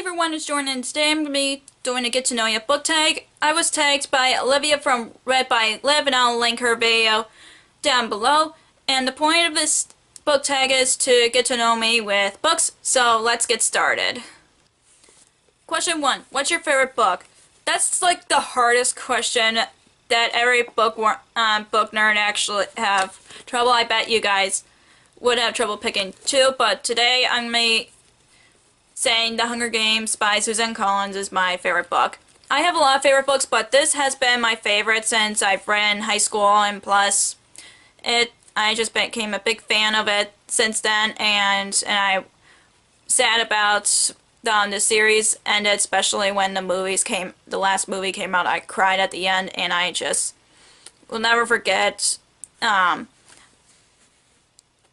everyone, it's Jordan, and today I'm going to be doing a Get to Know You book tag. I was tagged by Olivia from Read by Liv, and I'll link her video down below. And the point of this book tag is to get to know me with books, so let's get started. Question 1. What's your favorite book? That's like the hardest question that every book nerd actually have trouble. I bet you guys would have trouble picking two, but today I'm going to saying The Hunger Games by Susan Collins is my favorite book. I have a lot of favorite books, but this has been my favorite since I've read in high school, and plus I just became a big fan of it since then, and I sad about the series ended, especially when the last movie came out. I cried at the end, and I just will never forget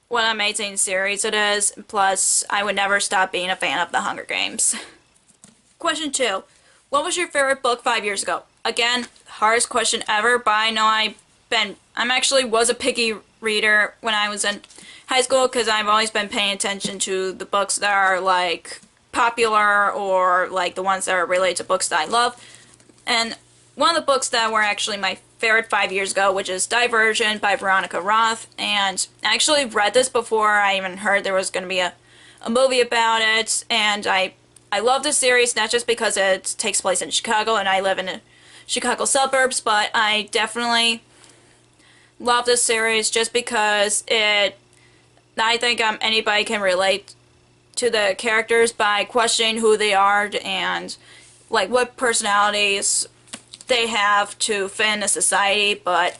what an amazing series it is. Plus, I would never stop being a fan of The Hunger Games. Question 2. What was your favorite book 5 years ago? Again, hardest question ever, but I know I actually was a picky reader when I was in high school, because I've always been paying attention to the books that are like popular or like the ones that are related to books that I love. And one of the books that were actually my favorite 5 years ago, which is Divergent by Veronica Roth, and I actually read this before I even heard there was going to be a movie about it, and I love this series, not just because it takes place in Chicago and I live in the Chicago suburbs, but I definitely love this series just because I think anybody can relate to the characters by questioning who they are and like what personalities they have to fit in a society. But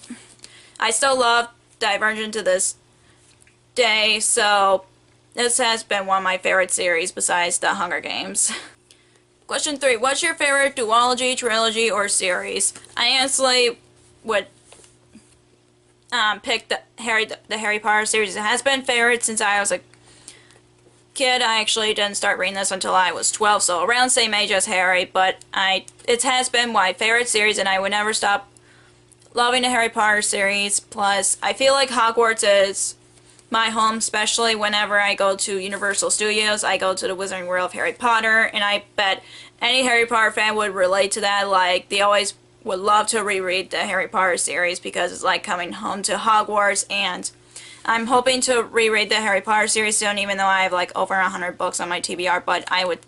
I still love Divergent to this day, so this has been one of my favorite series besides The Hunger Games. Question 3. What's your favorite duology, trilogy, or series? I honestly would pick the Harry Potter series. It has been favorite since I was a kid. I actually didn't start reading this until I was 12, so around the same age as Harry, but it has been my favorite series, and I would never stop loving the Harry Potter series. Plus, I feel like Hogwarts is my home, especially whenever I go to Universal Studios. I go to the Wizarding World of Harry Potter, and I bet any Harry Potter fan would relate to that. Like, they always would love to reread the Harry Potter series because it's like coming home to Hogwarts, and I'm hoping to reread the Harry Potter series soon, even though I have like over 100 books on my TBR, but I would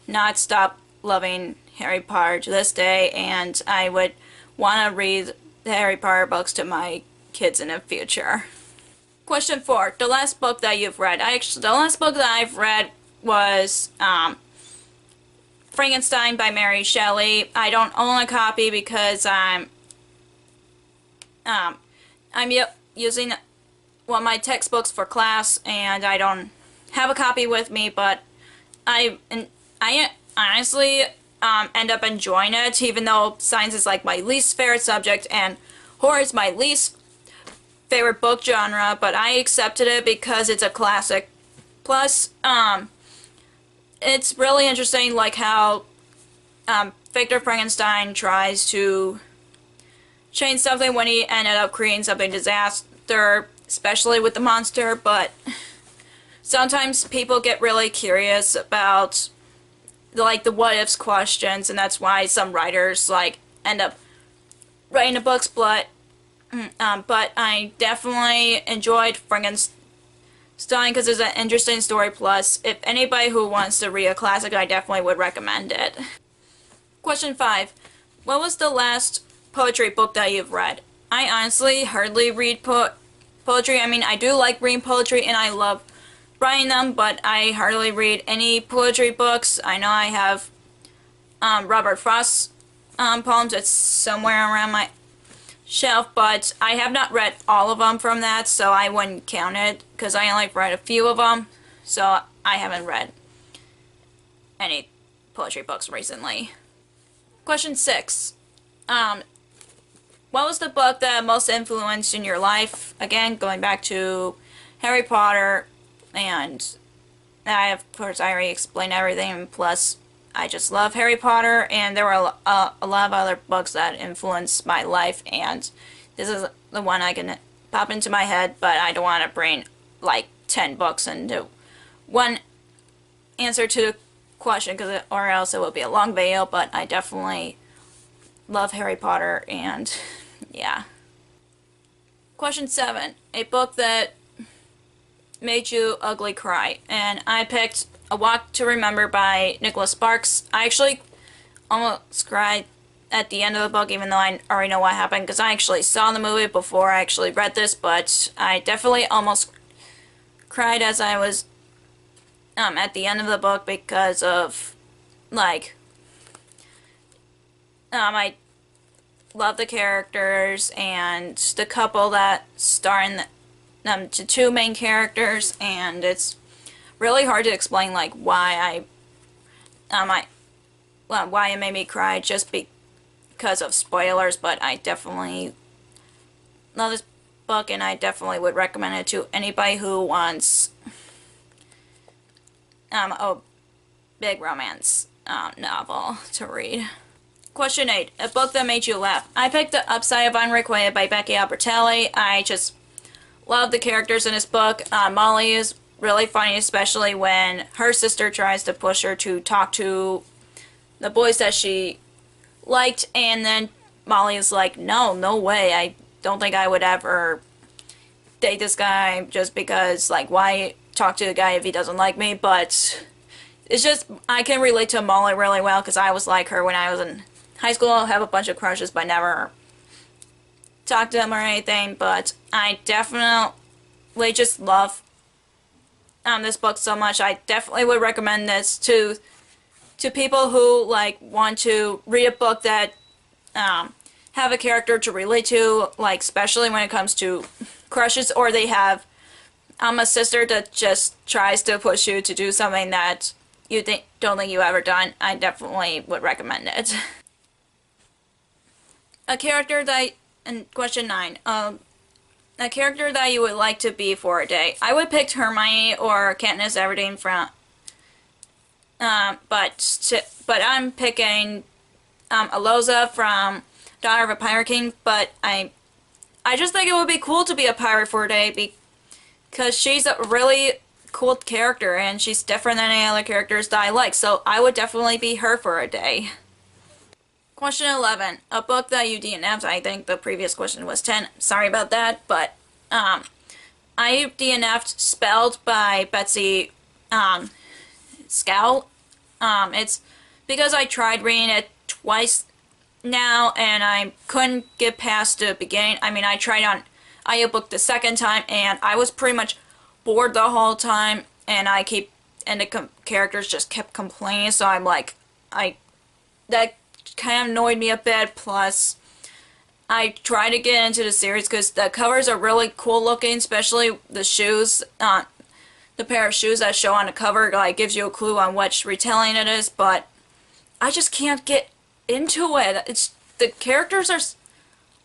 not stop loving Harry Potter to this day, and I would want to read the Harry Potter books to my kids in the future. Question 4. The last book that you've read. The last book that I've read was Frankenstein by Mary Shelley. I don't own a copy because I'm using one of my textbooks for class, and I don't have a copy with me, but I honestly end up enjoying it, even though science is like my least favorite subject and horror is my least favorite book genre, but I accepted it because it's a classic. Plus, it's really interesting like how Victor Frankenstein tries to change something when he ended up creating something disaster, especially with the monster. But sometimes people get really curious about like the what ifs questions, and that's why some writers like end up writing the books. But I definitely enjoyed Frankenstein because it's an interesting story. Plus, if anybody who wants to read a classic, I definitely would recommend it. Question 5. What was the last poetry book that you've read? I honestly hardly read poetry. I mean, I do like reading poetry and I love writing them, but I hardly read any poetry books. I know I have Robert Frost's poems. It's somewhere around my shelf, but I have not read all of them from that, so I wouldn't count it because I only read a few of them, so I haven't read any poetry books recently. Question 6. What was the book that most influenced in your life? Again, going back to Harry Potter, and of course I already explained everything, plus I just love Harry Potter, and there were a lot of other books that influenced my life, and this is the one I can pop into my head, but I don't want to bring like 10 books into one answer to the question, or else it would be a long video, but I definitely love Harry Potter, and yeah. Question 7. A book that made you ugly cry. And I picked A Walk to Remember by Nicholas Sparks. I actually almost cried at the end of the book, even though I already know what happened, because I actually saw the movie before I actually read this, but I definitely almost cried as I was at the end of the book because of, like, I love the characters and the couple that star in the two main characters, and it's really hard to explain like why why it made me cry just because of spoilers, but I definitely love this book, and I definitely would recommend it to anybody who wants a big romance novel to read. Question 8. A book that made you laugh. I picked The Upside of Unrequited by Becky Albertalli. I just love the characters in this book. Molly is really funny, especially when her sister tries to push her to talk to the boys that she liked, and then Molly is like, no way, I don't think I would ever date this guy just because, like, why talk to a guy if he doesn't like me? But it's just, I can relate to Molly really well because I was like her when I was in high school. I have a bunch of crushes, but never talked to them or anything. But I definitely just love this book so much. I definitely would recommend this to people who like want to read a book that have a character to relate to, like especially when it comes to crushes, or they have a sister that just tries to push you to do something that you don't think you ever done. I definitely would recommend it. A character that, in question 9, a character that you would like to be for a day. I would pick Hermione or Katniss Everdeen from, but I'm picking Aloza from Daughter of a Pirate King. But I just think it would be cool to be a pirate for a day because she's a really cool character and she's different than any other characters that I like. So I would definitely be her for a day. Question 11. A book that you DNF'd. I think the previous question was 10. Sorry about that, but I DNF'd Spelled by Betsy Scout. It's because I tried reading it twice now and I couldn't get past the beginning. I mean, I tried on audiobook the second time and I was pretty much bored the whole time, and the characters just kept complaining, so I'm like, that kind of annoyed me a bit. Plus I tried to get into the series because the covers are really cool looking, especially the shoes, the pair of shoes that show on the cover, like gives you a clue on which retelling it is, but I just can't get into it. The characters are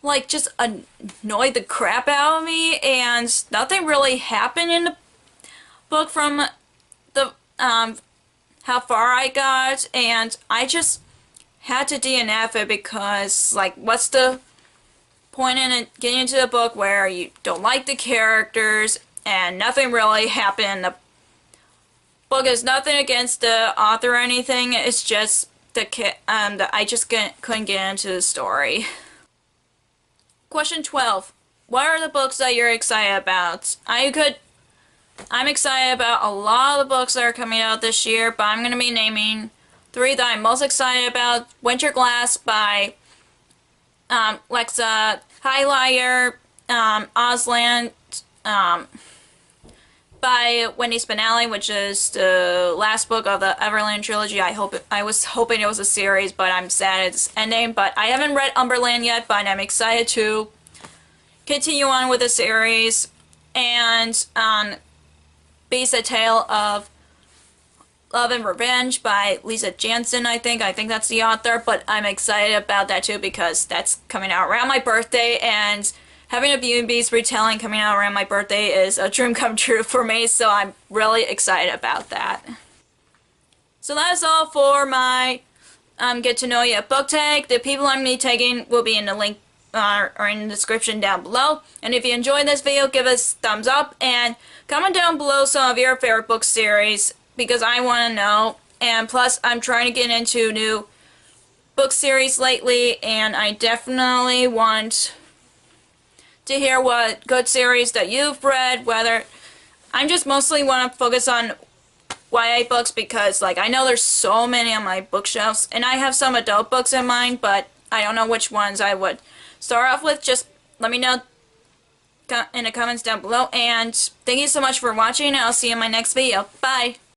like just annoyed the crap out of me, and nothing really happened in the book from the how far I got, and I just had to DNF it because, like, what's the point in it getting into the book where you don't like the characters and nothing really happened? The book is nothing against the author or anything. It's just I just couldn't get into the story. Question 12. What are the books that you're excited about? I'm excited about a lot of the books that are coming out this year, but I'm going to be naming 3 that I'm most excited about. Winter Glass by Lexa Highlier, Ausland by Wendy Spinelli, which is the last book of the Everland trilogy. I was hoping it was a series, but I'm sad it's ending. But I haven't read Umberland yet, but I'm excited to continue on with the series. And Beast: A Tale of Love and Revenge by Lisa Jansen, I think that's the author, but I'm excited about that too because that's coming out around my birthday, and having a Beauty and Beast retelling coming out around my birthday is a dream come true for me, so I'm really excited about that. So that's all for my Get to Know You book tag. The people I'm going to be tagging will be in the link or in the description down below. And if you enjoyed this video, give us a thumbs up and comment down below some of your favorite book series, because I want to know. And plus, I'm trying to get into new book series lately, and I definitely want to hear what good series that you've read, whether I'm just mostly want to focus on YA books because, like, I know there's so many on my bookshelves, and I have some adult books in mind, but I don't know which ones I would start off with. Just let me know in the comments down below, and thank you so much for watching, and I'll see you in my next video. Bye!